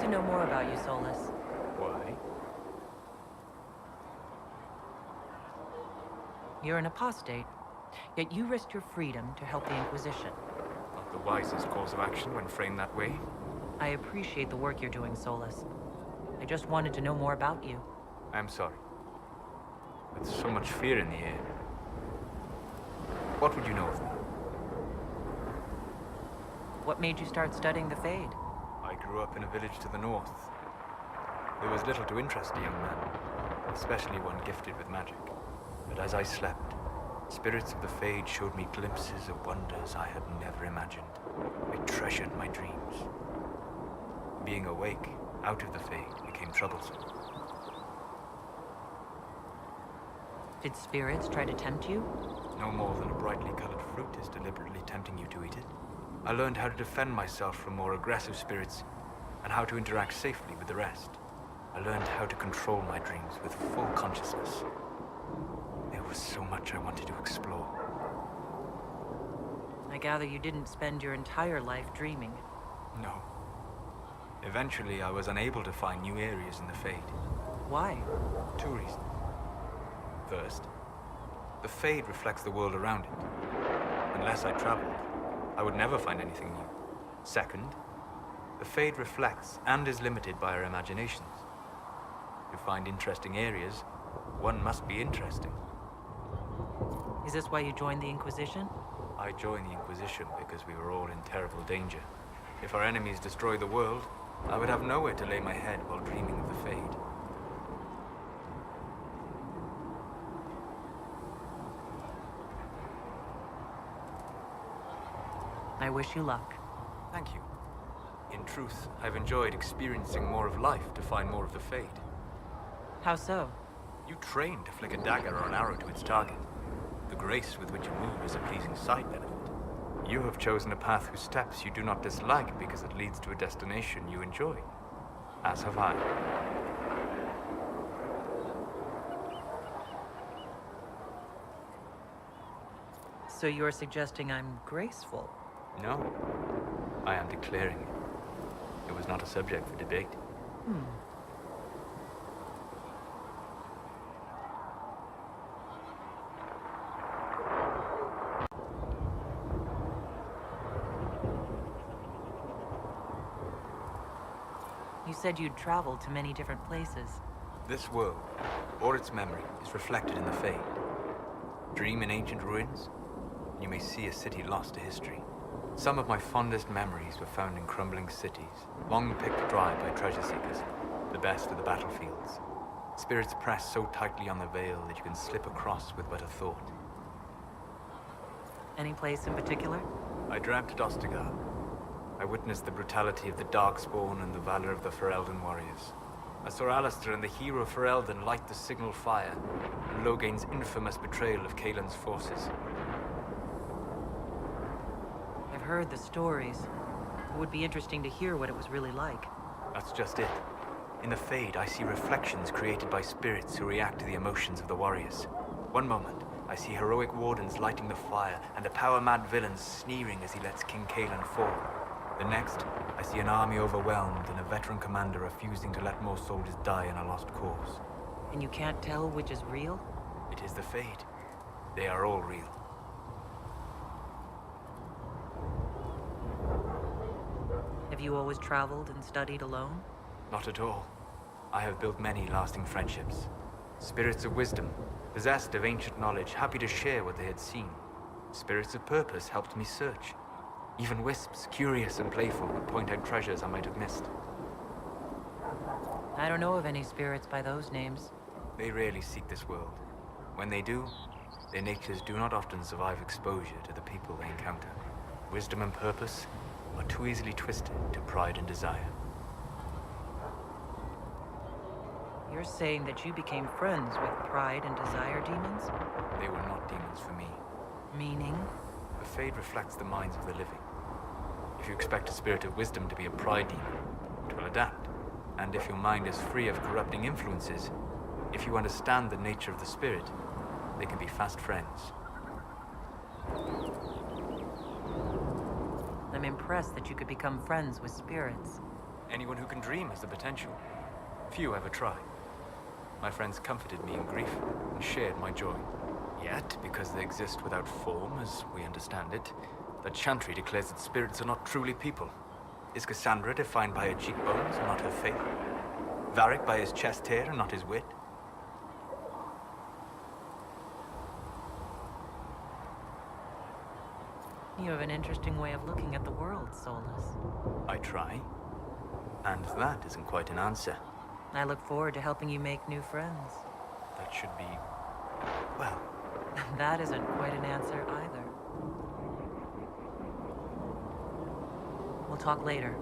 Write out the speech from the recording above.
to know more about you, Solas. Why? You're an apostate, yet you risked your freedom to help the Inquisition. Not the wisest course of action when framed that way. I appreciate the work you're doing, Solas. I just wanted to know more about you. I'm sorry. With so much fear in the air. What would you know of me? What made you start studying the Fade? I grew up in a village to the north. There was little to interest a young man, especially one gifted with magic. But as I slept, spirits of the Fade showed me glimpses of wonders I had never imagined. I treasured my dreams. Being awake, out of the Fade, became troublesome. Did spirits try to tempt you? No more than a brightly colored fruit is deliberately tempting you to eat it. I learned how to defend myself from more aggressive spirits, and how to interact safely with the rest. I learned how to control my dreams with full consciousness. There was so much I wanted to explore. I gather you didn't spend your entire life dreaming. No. Eventually, I was unable to find new areas in the Fade. Why? 2 reasons. First, the Fade reflects the world around it. Unless I traveled, I would never find anything new. Second, the Fade reflects and is limited by our imaginations. To find interesting areas, one must be interesting. Is this why you joined the Inquisition? I joined the Inquisition because we were all in terrible danger. If our enemies destroyed the world, I would have nowhere to lay my head while dreaming of the Fade. I wish you luck. Thank you. In truth, I've enjoyed experiencing more of life to find more of the Fade. How so? You train to flick a dagger or an arrow to its target. The grace with which you move is a pleasing side benefit. You have chosen a path whose steps you do not dislike because it leads to a destination you enjoy. As have I. So you're suggesting I'm graceful? No. I am declaring it. It was not a subject for debate. You said you'd traveled to many different places. This world, or its memory, is reflected in the Fade. Dream in ancient ruins, and you may see a city lost to history. Some of my fondest memories were found in crumbling cities, long picked dry by treasure seekers, the best of the battlefields. Spirits press so tightly on the veil that you can slip across with but a thought. Any place in particular? I dreamt at Ostagar. I witnessed the brutality of the Darkspawn and the valor of the Ferelden warriors. I saw Alistair and the hero Ferelden light the signal fire, and Logain's infamous betrayal of Caelan's forces. I've heard the stories. It would be interesting to hear what it was really like. That's just it. In the Fade, I see reflections created by spirits who react to the emotions of the warriors. One moment, I see heroic wardens lighting the fire, and a power-mad villain sneering as he lets King Caelan fall. The next, I see an army overwhelmed and a veteran commander refusing to let more soldiers die in a lost cause. And you can't tell which is real? It is the Fade. They are all real. Have you always traveled and studied alone? Not at all. I have built many lasting friendships. Spirits of wisdom, possessed of ancient knowledge, happy to share what they had seen. Spirits of purpose helped me search. Even wisps, curious and playful, would point out treasures I might have missed. I don't know of any spirits by those names. They rarely seek this world. When they do, their natures do not often survive exposure to the people they encounter. Wisdom and purpose are too easily twisted to pride and desire. You're saying that you became friends with pride and desire demons? They were not demons for me. Meaning? The Fade reflects the minds of the living. If you expect a spirit of wisdom to be a pride demon, it will adapt. And if your mind is free of corrupting influences, if you understand the nature of the spirit, they can be fast friends. I'm impressed that you could become friends with spirits. Anyone who can dream has the potential. Few ever try. My friends comforted me in grief and shared my joy. Yet, because they exist without form, as we understand it, the Chantry declares that spirits are not truly people. Is Cassandra defined by her cheekbones and not her faith? Varric by his chest hair and not his wit? You have an interesting way of looking at the world, Solas. I try. And that isn't quite an answer. I look forward to helping you make new friends. That should be... well... That isn't quite an answer either. We'll talk later.